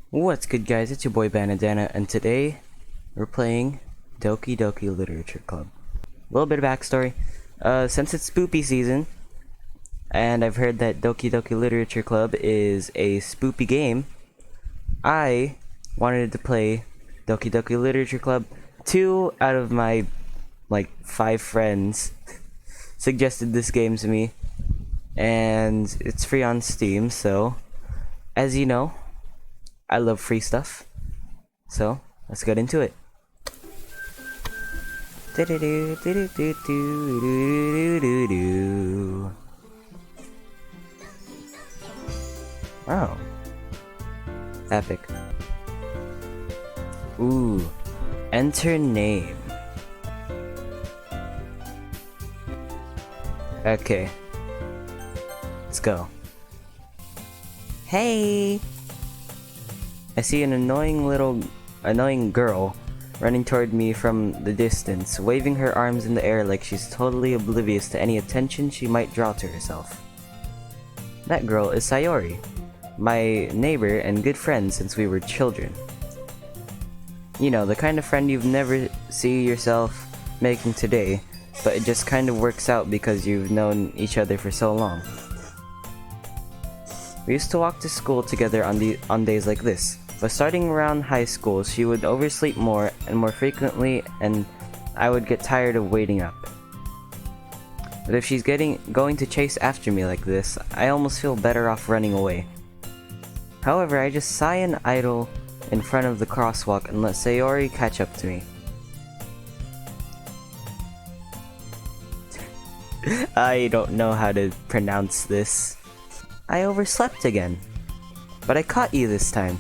What's good, guys? It's your boy Banadana, and today we're playing Doki Doki Literature Club. A little bit of backstory. Since it's Spoopy season, and I've heard that Doki Doki Literature Club is a spoopy game, I wanted to play Doki Doki Literature Club. 2 out of my, 5 friends suggested this game to me, and it's free on Steam, so, as you know, I love free stuff, so let's get into it. Oh, epic. Ooh, enter name. Okay, let's go. Hey! I see an annoying girl running toward me from the distance, waving her arms in the air like she's totally oblivious to any attention she might draw to herself. That girl is Sayori, my neighbor and good friend since we were children. You know, the kind of friend you've never see yourself making today, but it just kind of works out because you've known each other for so long. We used to walk to school together on days like this. But starting around high school, she would oversleep more and more frequently, and I would get tired of waiting up. But if she's going to chase after me like this, I almost feel better off running away. However, I just sigh and idle in front of the crosswalk and let Sayori catch up to me. I don't know how to pronounce this. I overslept again. But I caught you this time.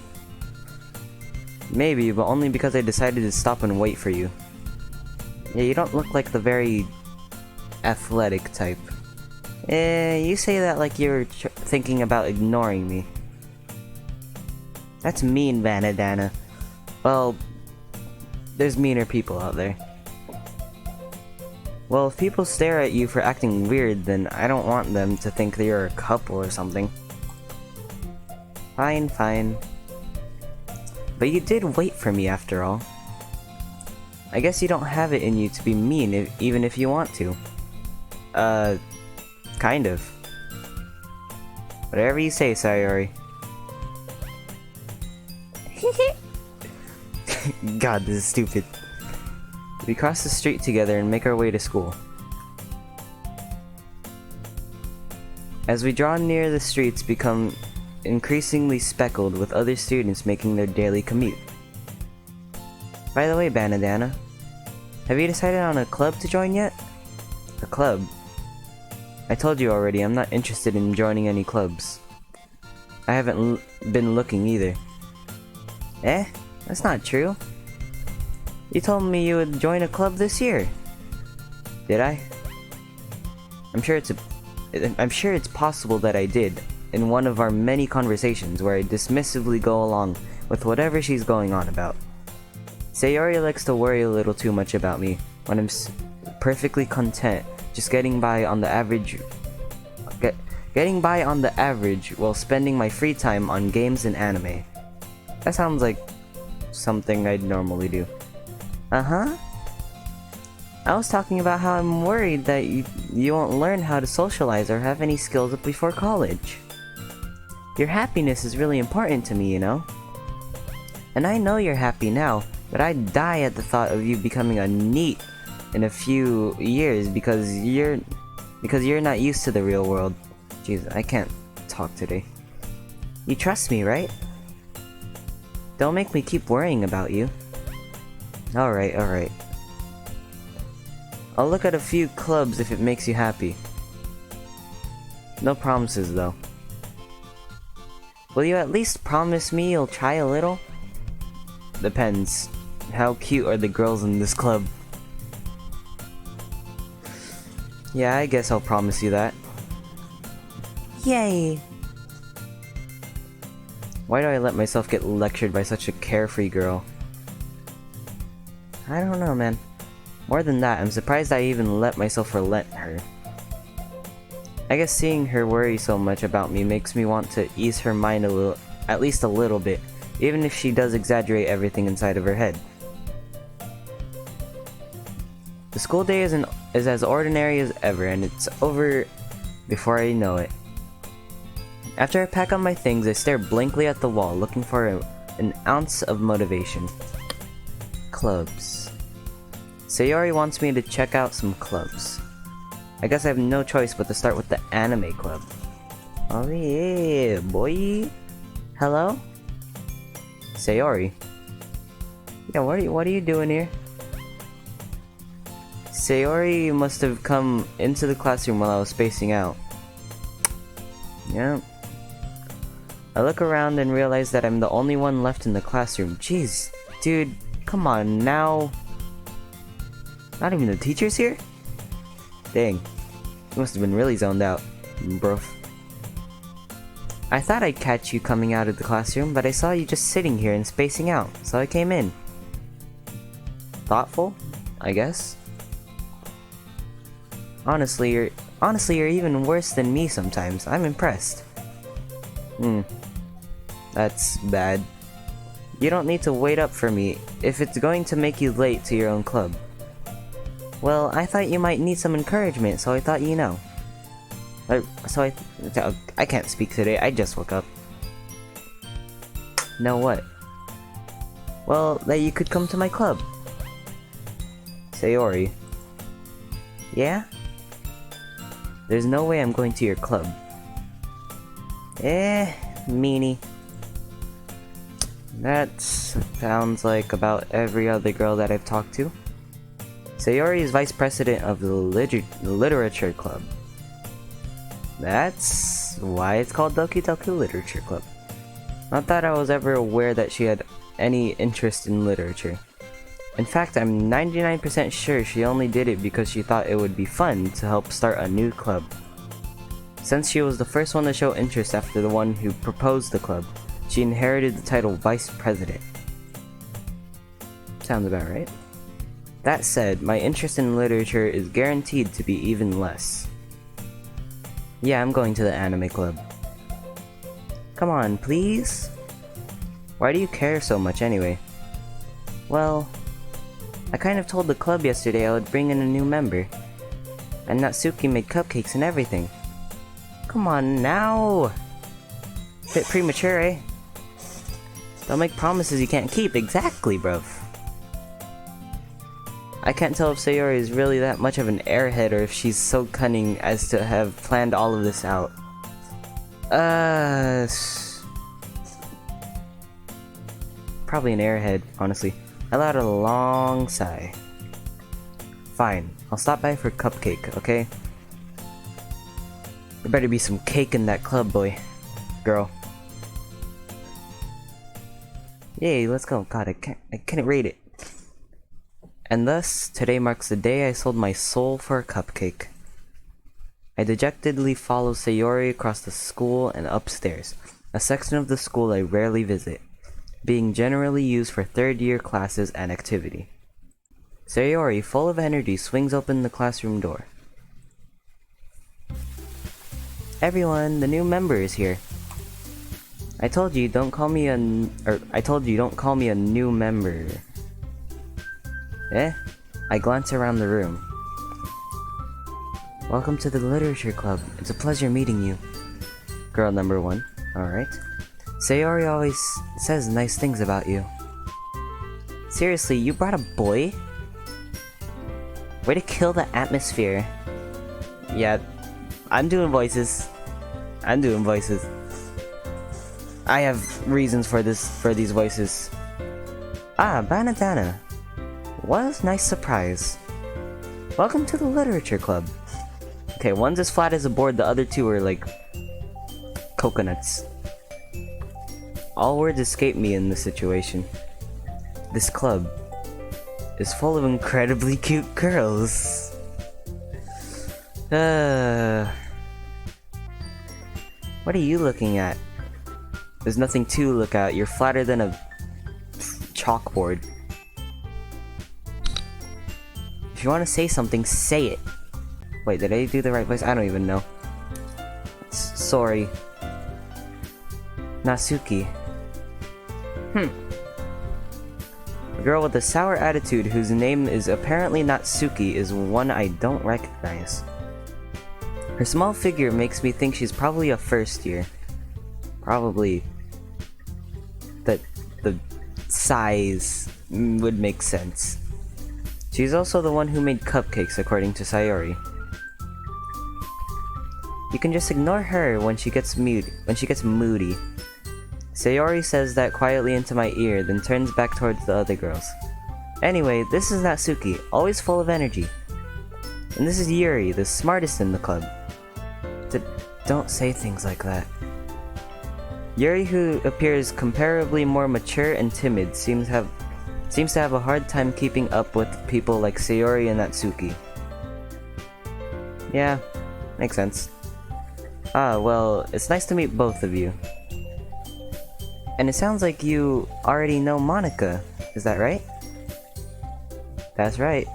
Maybe, but only because I decided to stop and wait for you. Yeah, you don't look like the very athletic type. You say that like you're thinking about ignoring me. That's mean, Vanadana. Well, there's meaner people out there. Well, if people stare at you for acting weird, then I don't want them to think that you're a couple or something. Fine, fine. But you did wait for me after all. I guess you don't have it in you to be mean even if you want to. Kind of. Whatever you say, Sayori. God, this is stupid. We cross the street together and make our way to school. As we draw near, the streets become increasingly speckled with other students making their daily commute. By the way, Banadana, have you decided on a club to join yet? A club? I told you already, I'm not interested in joining any clubs. I haven't been looking either. Eh? That's not true. You told me you would join a club this year. Did I? I'm sure it's possible that I did, in one of our many conversations where I dismissively go along with whatever she's going on about. Sayori likes to worry a little too much about me when I'm perfectly content just getting by on the average while spending my free time on games and anime. That sounds like something I'd normally do. Uh-huh. I was talking about how I'm worried that you won't learn how to socialize or have any skills before college. Your happiness is really important to me, you know? And I know you're happy now, but I'd die at the thought of you becoming a NEET in a few years because you're not used to the real world. Jeez, I can't talk today. You trust me, right? Don't make me keep worrying about you. Alright, alright. I'll look at a few clubs if it makes you happy. No promises, though. Will you at least promise me you'll try a little? Depends. How cute are the girls in this club? Yeah, I guess I'll promise you that. Yay! Why do I let myself get lectured by such a carefree girl? I don't know, man. More than that, I'm surprised I even let myself relent her. I guess seeing her worry so much about me makes me want to ease her mind a little, at least a little bit, even if she does exaggerate everything inside of her head. The school day is as ordinary as ever, and it's over before I know it. After I pack up my things, I stare blankly at the wall, looking for an ounce of motivation. Clubs. Sayori wants me to check out some clubs. I guess I have no choice but to start with the anime club. Oh yeah, boy. Hello? Sayori. Yeah, what are you doing here? Sayori must have come into the classroom while I was spacing out. Yeah. I look around and realize that I'm the only one left in the classroom. Jeez, dude, come on now. Not even the teacher's here? Dang, you must have been really zoned out, bruv. I thought I'd catch you coming out of the classroom, but I saw you just sitting here and spacing out, so I came in. Thoughtful, I guess. Honestly, you're even worse than me sometimes. I'm impressed. That's bad. You don't need to wait up for me if it's going to make you late to your own club. Well, I thought you might need some encouragement, so I thought you know. I can't speak today, I just woke up. Know what? Well, that you could come to my club. Sayori. Yeah? There's no way I'm going to your club. Meanie. That sounds like about every other girl that I've talked to. Sayori is vice president of the literature club. That's why it's called Doki Doki Literature Club. Not that I was ever aware that she had any interest in literature. In fact, I'm 99% sure she only did it because she thought it would be fun to help start a new club. Since she was the first one to show interest after the one who proposed the club, she inherited the title Vice President. Sounds about right. That said, my interest in literature is guaranteed to be even less. Yeah, I'm going to the anime club. Come on, please? Why do you care so much anyway? Well, I kind of told the club yesterday I would bring in a new member. And Natsuki made cupcakes and everything. Come on now! Bit premature, eh? Don't make promises you can't keep. Exactly, bruv. I can't tell if Sayori is really that much of an airhead or if she's so cunning as to have planned all of this out. Probably an airhead, honestly. I let out a long sigh. Fine, I'll stop by for cupcake, okay? There better be some cake in that club, boy. Girl. Yay, let's go. God, I can't read it. And thus, today marks the day I sold my soul for a cupcake. I dejectedly follow Sayori across the school and upstairs, a section of the school I rarely visit, being generally used for third-year classes and activity. Sayori, full of energy, swings open the classroom door. Everyone, the new member is here. I told you don't call me a new member. I glance around the room. Welcome to the literature club. It's a pleasure meeting you. Girl number 1. Alright. Sayori always says nice things about you. Seriously, you brought a boy? Way to kill the atmosphere. Yeah, I'm doing voices. I have reasons for these voices. Ah, Banadana. What a nice surprise. Welcome to the literature club. Okay, one's as flat as a board, the other two are like coconuts. All words escape me in this situation. This club is full of incredibly cute girls. What are you looking at? There's nothing to look at. You're flatter than a chalkboard. If you want to say something, say it. Wait, did I do the right voice? I don't even know. Sorry. Natsuki. A girl with a sour attitude whose name is apparently not Suki is one I don't recognize. Her small figure makes me think she's probably a first year. Probably the size would make sense. She's also the one who made cupcakes, according to Sayori. You can just ignore her when she gets moody. Sayori says that quietly into my ear, then turns back towards the other girls. Anyway, this is Natsuki, always full of energy. And this is Yuri, the smartest in the club. Don't say things like that. Yuri, who appears comparably more mature and timid, seems to have a hard time keeping up with people like Sayori and Natsuki. Yeah, makes sense. Ah, well, it's nice to meet both of you. And it sounds like you already know Monica, is that right? That's right.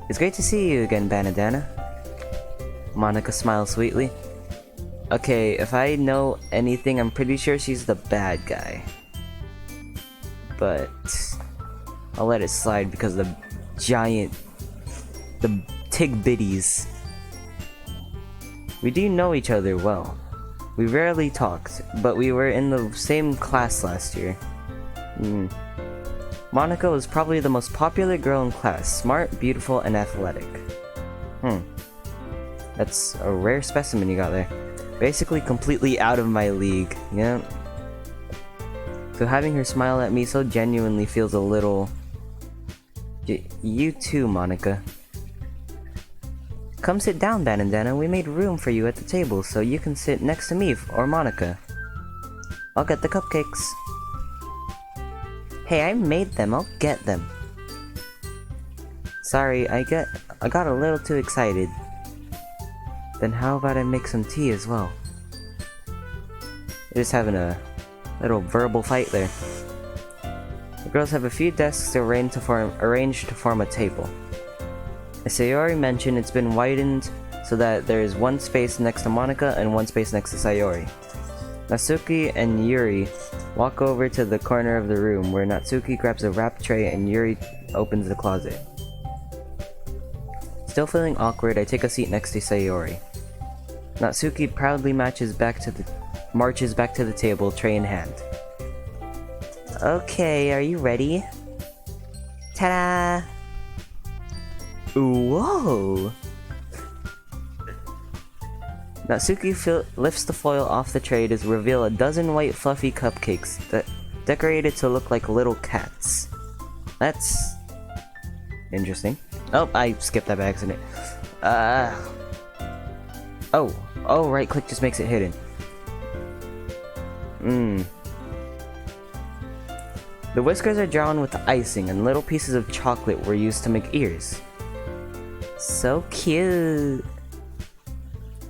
It's great to see you again, Banadana. Monica smiles sweetly. Okay, if I know anything, I'm pretty sure she's the bad guy. But I'll let it slide because the Tigbitties. We do know each other well. We rarely talked, but we were in the same class last year. Monica was probably the most popular girl in class, smart, beautiful, and athletic. That's a rare specimen you got there. Basically completely out of my league, yeah. So having her smile at me so genuinely feels a little... You too, Monica. Come sit down, Banandana. We made room for you at the table, so you can sit next to me or Monica. I'll get the cupcakes. Hey, I made them. I'll get them. Sorry, I got a little too excited. Then how about I make some tea as well? They're just having a little verbal fight there. The girls have a few desks arranged to form a table. As Sayori mentioned, it's been widened so that there is one space next to Monica and one space next to Sayori. Natsuki and Yuri walk over to the corner of the room where Natsuki grabs a wrap tray and Yuri opens the closet. Still feeling awkward, I take a seat next to Sayori. Natsuki proudly marches back to the table, tray in hand. Okay, are you ready? Ta-da! Whoa! Natsuki lifts the foil off the tray to reveal a dozen white fluffy cupcakes that decorated to look like little cats. That's interesting. Oh, I skipped that by accident. Oh, right click just makes it hidden. The whiskers are drawn with icing and little pieces of chocolate were used to make ears. So cute!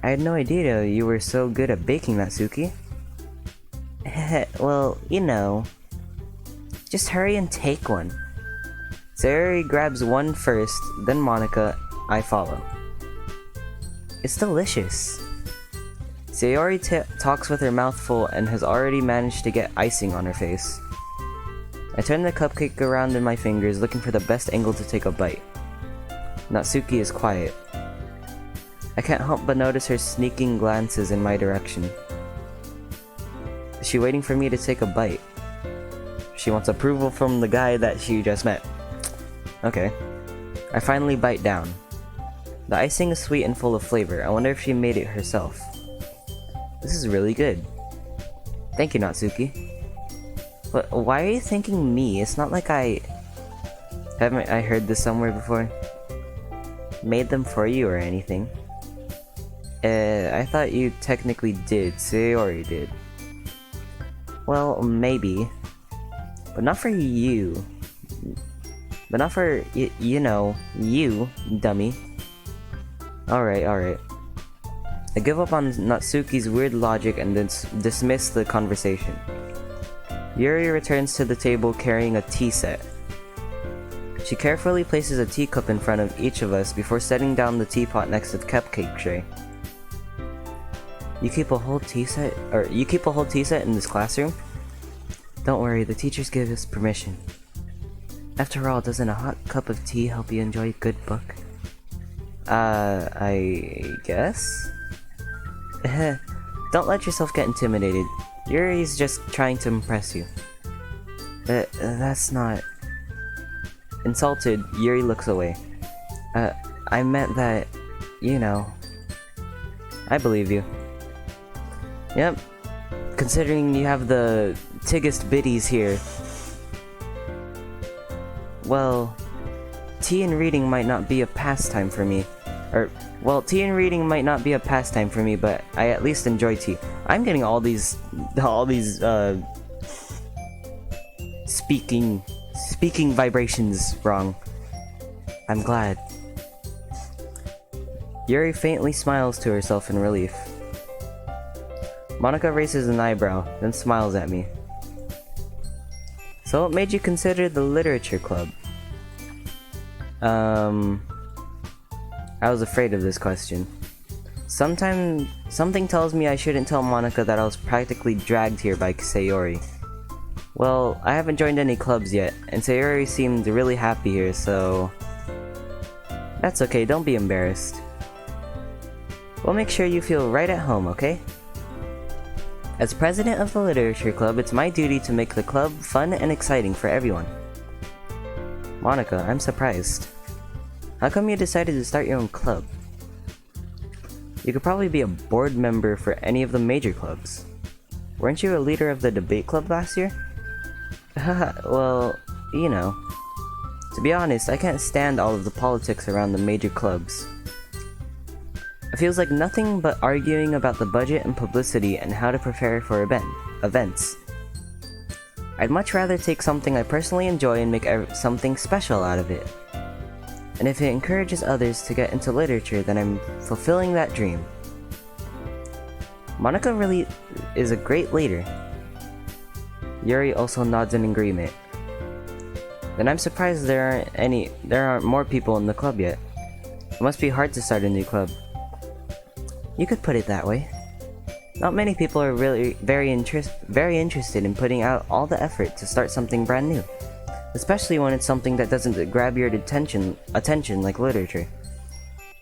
I had no idea you were so good at baking, Natsuki. Well, you know. Just hurry and take one. Sayori grabs one first, then Monica, I follow. It's delicious. Sayori talks with her mouth full and has already managed to get icing on her face. I turn the cupcake around in my fingers, looking for the best angle to take a bite. Natsuki is quiet. I can't help but notice her sneaking glances in my direction. Is she waiting for me to take a bite? She wants approval from the guy that she just met. Okay. I finally bite down. The icing is sweet and full of flavor. I wonder if she made it herself. This is really good. Thank you, Natsuki. But why are you thanking me? It's not like haven't I heard this somewhere before? Made them for you or anything. I thought you technically did. Sayori did. Well, maybe. But not for you. But not for, you know, you, dummy. Alright. I give up on Natsuki's weird logic and then dismiss the conversation. Yuri returns to the table carrying a tea set. She carefully places a teacup in front of each of us before setting down the teapot next to the cupcake tray. You keep a whole tea set in this classroom? Don't worry, the teachers give us permission. After all, doesn't a hot cup of tea help you enjoy a good book? I guess? Don't let yourself get intimidated. Yuri's just trying to impress you. That's not... Insulted, Yuri looks away. I meant that, you know... I believe you. Yep. Considering you have the tiggest biddies here. Well, tea and reading might not be a pastime for me. Tea and reading might not be a pastime for me, but I at least enjoy tea. I'm getting all these speaking vibrations wrong. I'm glad. Yuri faintly smiles to herself in relief. Monica raises an eyebrow, then smiles at me. So what made you consider the literature club? I was afraid of this question. Something tells me I shouldn't tell Monica that I was practically dragged here by Sayori. Well, I haven't joined any clubs yet, and Sayori seemed really happy here, so... That's okay, don't be embarrassed. We'll make sure you feel right at home, okay? As president of the literature club, it's my duty to make the club fun and exciting for everyone. Monica, I'm surprised. How come you decided to start your own club? You could probably be a board member for any of the major clubs. Weren't you a leader of the debate club last year? Well, you know. To be honest, I can't stand all of the politics around the major clubs. It feels like nothing but arguing about the budget and publicity and how to prepare for events. I'd much rather take something I personally enjoy and make something special out of it. And if it encourages others to get into literature, then I'm fulfilling that dream. Monica really is a great leader. Yuri also nods in agreement. Then I'm surprised there aren't more people in the club yet. It must be hard to start a new club. You could put it that way. Not many people are really very interested in putting out all the effort to start something brand new, especially when it's something that doesn't grab your attention like literature.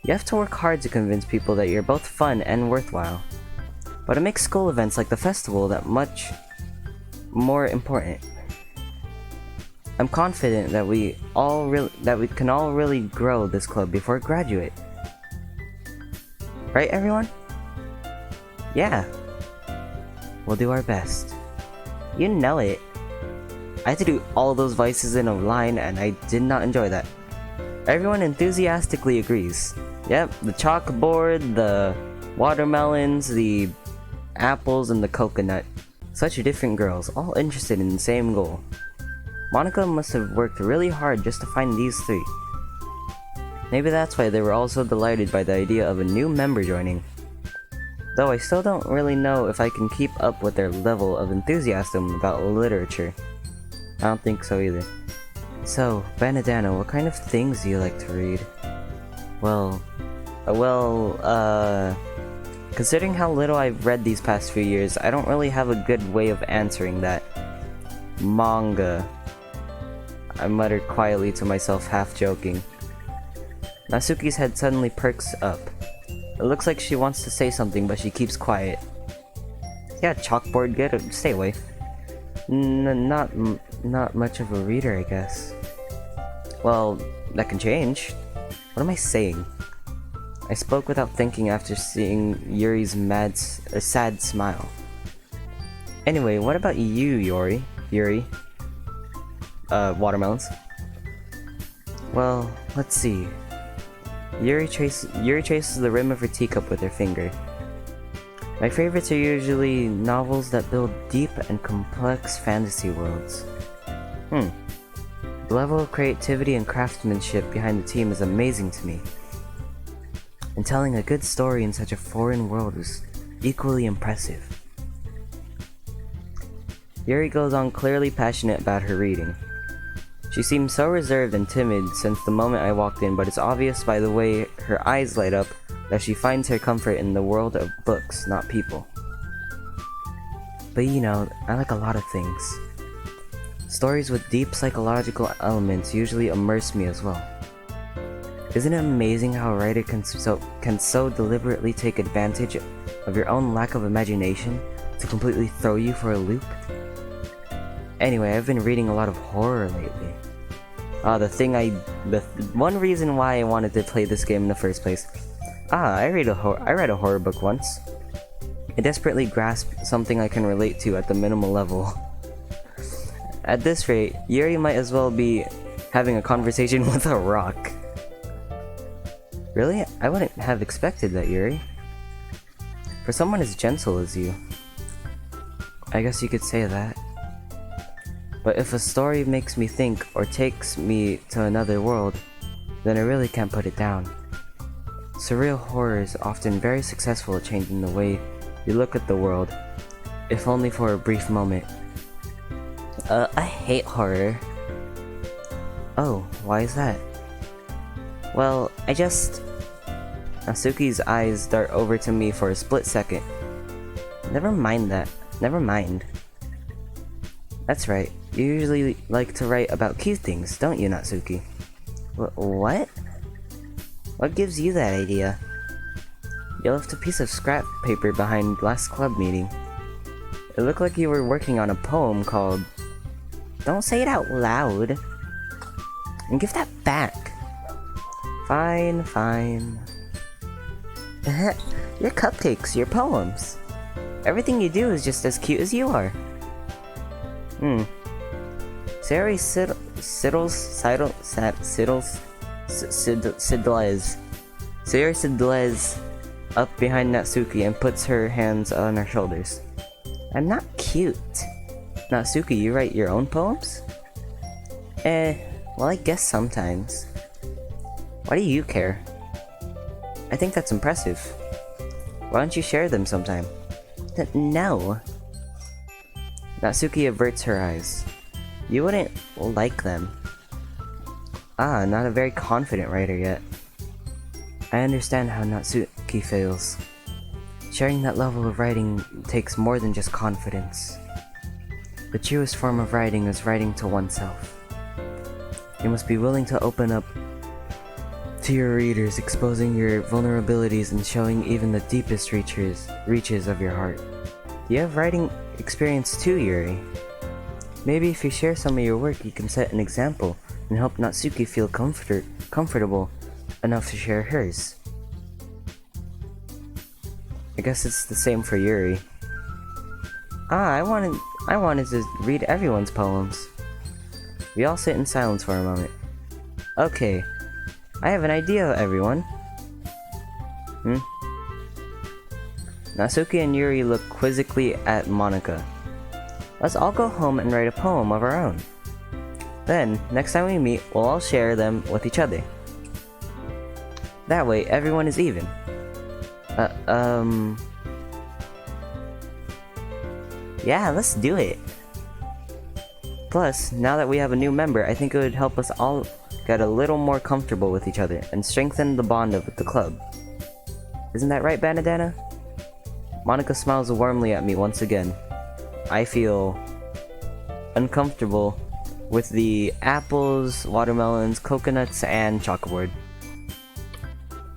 You have to work hard to convince people that you're both fun and worthwhile. But it makes school events like the festival that much more important. I'm confident that we can all really grow this club before graduate. Right, everyone? Yeah. We'll do our best. You know it. I had to do all those voices in a line, and I did not enjoy that. Everyone enthusiastically agrees. Yep, the chalkboard, the watermelons, the apples, and the coconut. Such different girls, all interested in the same goal. Monica must have worked really hard just to find these three. Maybe that's why they were all so delighted by the idea of a new member joining. Though I still don't really know if I can keep up with their level of enthusiasm about literature. I don't think so either. So, Banadana, what kind of things do you like to read? Considering how little I've read these past few years, I don't really have a good way of answering that. Manga. I muttered quietly to myself, half joking. Natsuki's head suddenly perks up. It looks like she wants to say something, but she keeps quiet. Yeah, chalkboard good? Stay away. Not much of a reader, I guess. Well, that can change. What am I saying? I spoke without thinking after seeing Yuri's sad smile. Anyway, what about you, Yuri? Watermelons. Well, let's see. Yuri traces the rim of her teacup with her finger. My favorites are usually novels that build deep and complex fantasy worlds. The level of creativity and craftsmanship behind the team is amazing to me. And telling a good story in such a foreign world is equally impressive. Yuri goes on clearly passionate about her reading. She seems so reserved and timid since the moment I walked in, but it's obvious by the way her eyes light up that she finds her comfort in the world of books, not people. But you know, I like a lot of things. Stories with deep psychological elements usually immerse me as well. Isn't it amazing how a writer can so deliberately take advantage of your own lack of imagination to completely throw you for a loop? Anyway, I've been reading a lot of horror lately. The one reason why I wanted to play this game in the first place. I read a horror book once. I desperately grasped something I can relate to at the minimal level. At this rate, Yuri might as well be having a conversation with a rock. Really? I wouldn't have expected that, Yuri. For someone as gentle as you. I guess you could say that. But if a story makes me think or takes me to another world, then I really can't put it down. Surreal horror is often very successful at changing the way you look at the world, if only for a brief moment. I hate horror. Oh, why is that? Well, Natsuki's eyes dart over to me for a split second. Never mind that. Never mind. That's right. You usually like to write about cute things, don't you, Natsuki? What? What gives you that idea? You left a piece of scrap paper behind last club meeting. It looked like you were working on a poem called... Don't say it out loud. And give that back. Fine, fine. Your cupcakes, your poems. Everything you do is just as cute as you are. Sayori sidles up behind Natsuki and puts her hands on her shoulders. I'm not cute. Natsuki, you write your own poems? Well, I guess sometimes. Why do you care? I think that's impressive. Why don't you share them sometime? No. Natsuki averts her eyes. You wouldn't like them. Not a very confident writer yet. I understand how Natsuki feels. Sharing that level of writing takes more than just confidence. The truest form of writing is writing to oneself. You must be willing to open up to your readers, exposing your vulnerabilities and showing even the deepest reaches of your heart. Do you have writing experience too, Yuri? Maybe if you share some of your work, you can set an example and help Natsuki feel comfortable enough to share hers. I guess it's the same for Yuri. I wanted to read everyone's poems. We all sit in silence for a moment. Okay, I have an idea, everyone. Natsuki and Yuri look quizzically at Monika. Let's all go home and write a poem of our own. Then, next time we meet, we'll all share them with each other. That way, everyone is even. Yeah, let's do it. Plus, now that we have a new member, I think it would help us all get a little more comfortable with each other and strengthen the bond of the club. Isn't that right, Banadana? Monika smiles warmly at me once again. I feel uncomfortable with the apples, watermelons, coconuts, and chalkboard.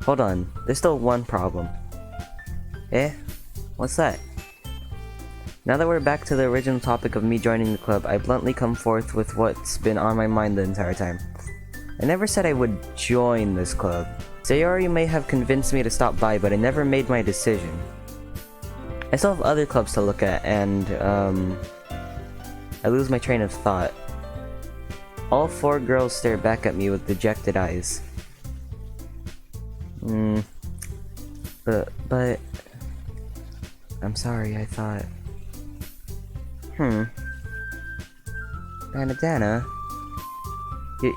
Hold on, there's still one problem. What's that? Now that we're back to the original topic of me joining the club, I bluntly come forth with what's been on my mind the entire time. I never said I would join this club. Sayori may have convinced me to stop by, but I never made my decision. I still have other clubs to look at, and, I lose my train of thought. All four girls stare back at me with dejected eyes. But... I'm sorry, I thought... Banadana?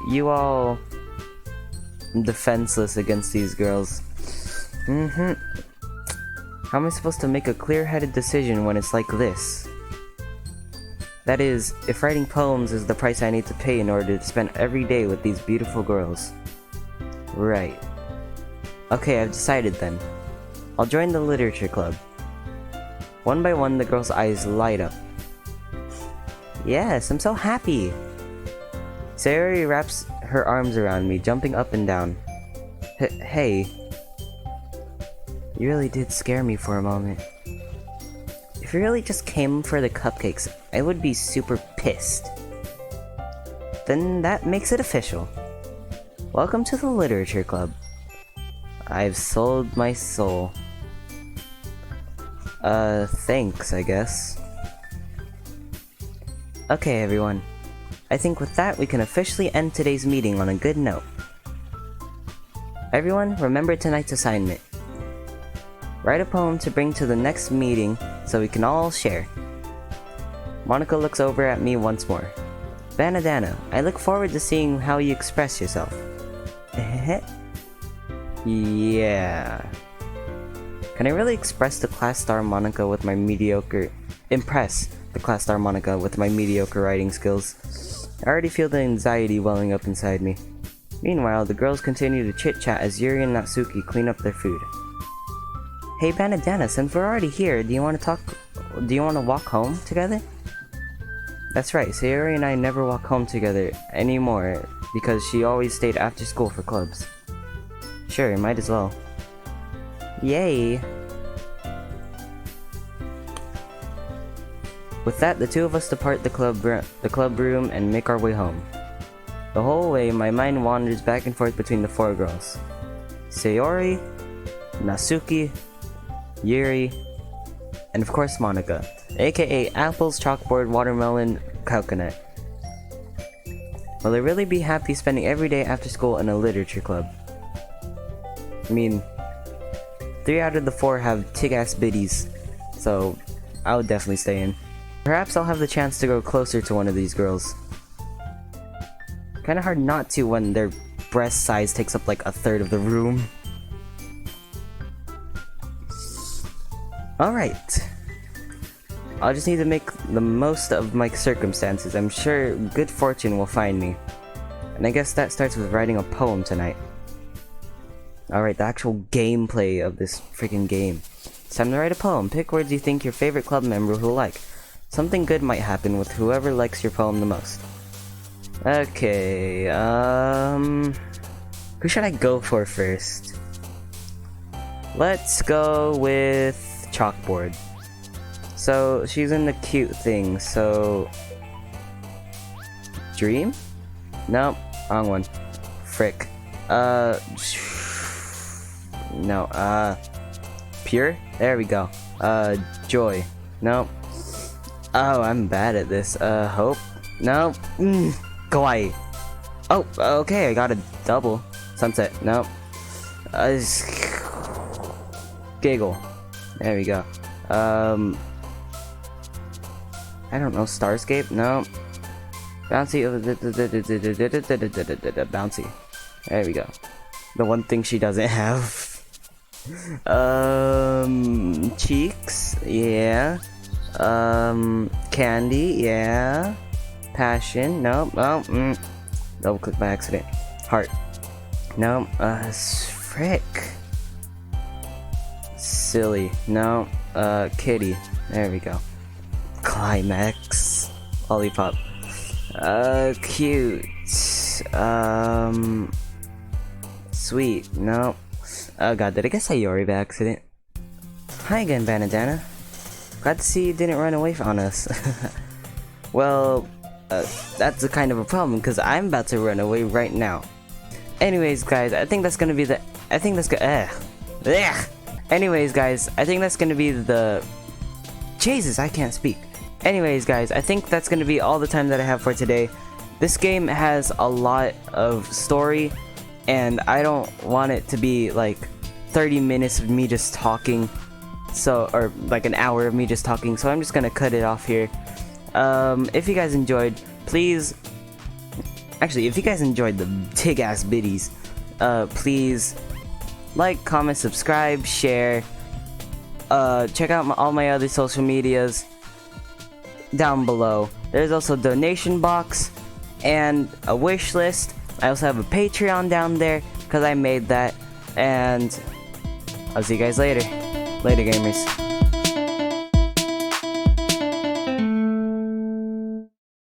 You all... defenseless against these girls. How am I supposed to make a clear-headed decision when it's like this? That is, if writing poems is the price I need to pay in order to spend every day with these beautiful girls. Right. Okay, I've decided then. I'll join the literature club. One by one, the girls' eyes light up. Yes, I'm so happy. Sayori wraps her arms around me, jumping up and down. Hey. You really did scare me for a moment. If you really just came for the cupcakes, I would be super pissed. Then that makes it official. Welcome to the Literature Club. I've sold my soul. Thanks, I guess. Okay, everyone. I think with that, we can officially end today's meeting on a good note. Everyone, remember tonight's assignment. Write a poem to bring to the next meeting so we can all share. Monica looks over at me once more. Banadana, I look forward to seeing how you express yourself. Yeah. Can I really impress the class star Monica with my mediocre writing skills? I already feel the anxiety welling up inside me. Meanwhile, the girls continue to chit-chat as Yuri and Natsuki clean up their food. Hey Banadana, since we're already here, do you want to walk home together? That's right, Sayori and I never walk home together anymore because she always stayed after school for clubs. Sure, might as well. Yay! With that, the two of us depart the club room and make our way home. The whole way, my mind wanders back and forth between the four girls. Sayori, Natsuki, Yuri, and of course Monica, aka Apples, Chalkboard, Watermelon, Coconut. Will I really be happy spending every day after school in a literature club? I mean, 3 out of the 4 have tig-ass biddies, so I would definitely stay in. Perhaps I'll have the chance to grow closer to one of these girls. Kinda hard not to when their breast size takes up like a third of the room. Alright. I'll just need to make the most of my circumstances. I'm sure good fortune will find me. And I guess that starts with writing a poem tonight. Alright, the actual gameplay of this freaking game. It's time to write a poem. Pick words you think your favorite club member will like. Something good might happen with whoever likes your poem the most. Okay, who should I go for first? Let's go with Chalkboard. So, she's in the cute thing, so... Dream? Nope, wrong one. Frick. No, Pure? There we go. Joy. Nope. Oh, I'm bad at this. Hope? Nope. Kawaii. Oh, okay, I got a double. Sunset. Nope. Giggle. There we go. I don't know. Starscape? No. Bouncy. Bouncy. There we go. The one thing she doesn't have. Cheeks? Yeah. Candy? Yeah. Passion? Nope. Oh, double click by accident. Heart? Nope. Frick. Silly? No. Kitty? There we go. Climax? Lollipop? Cute? Sweet? No. Oh god, did I get Sayori by accident? Hi again, Banadana. Glad to see you didn't run away on us. Well, that's a kind of a problem, because I'm about to run away right now. Anyways, guys, I think that's gonna be the... Anyways, guys, I think that's gonna be the... Jesus, I can't speak. Anyways, guys, I think that's gonna be all the time that I have for today. This game has a lot of story, and I don't want it to be like 30 minutes of me just talking. So, or like an hour of me just talking, so I'm just gonna cut it off here. If you guys enjoyed, please... Actually, if you guys enjoyed the tig-ass biddies, please like, comment, subscribe, share. Check out all my other social medias down below. There's also a donation box and a wish list. I also have a Patreon down there because I made that. And I'll see you guys later. Later, gamers.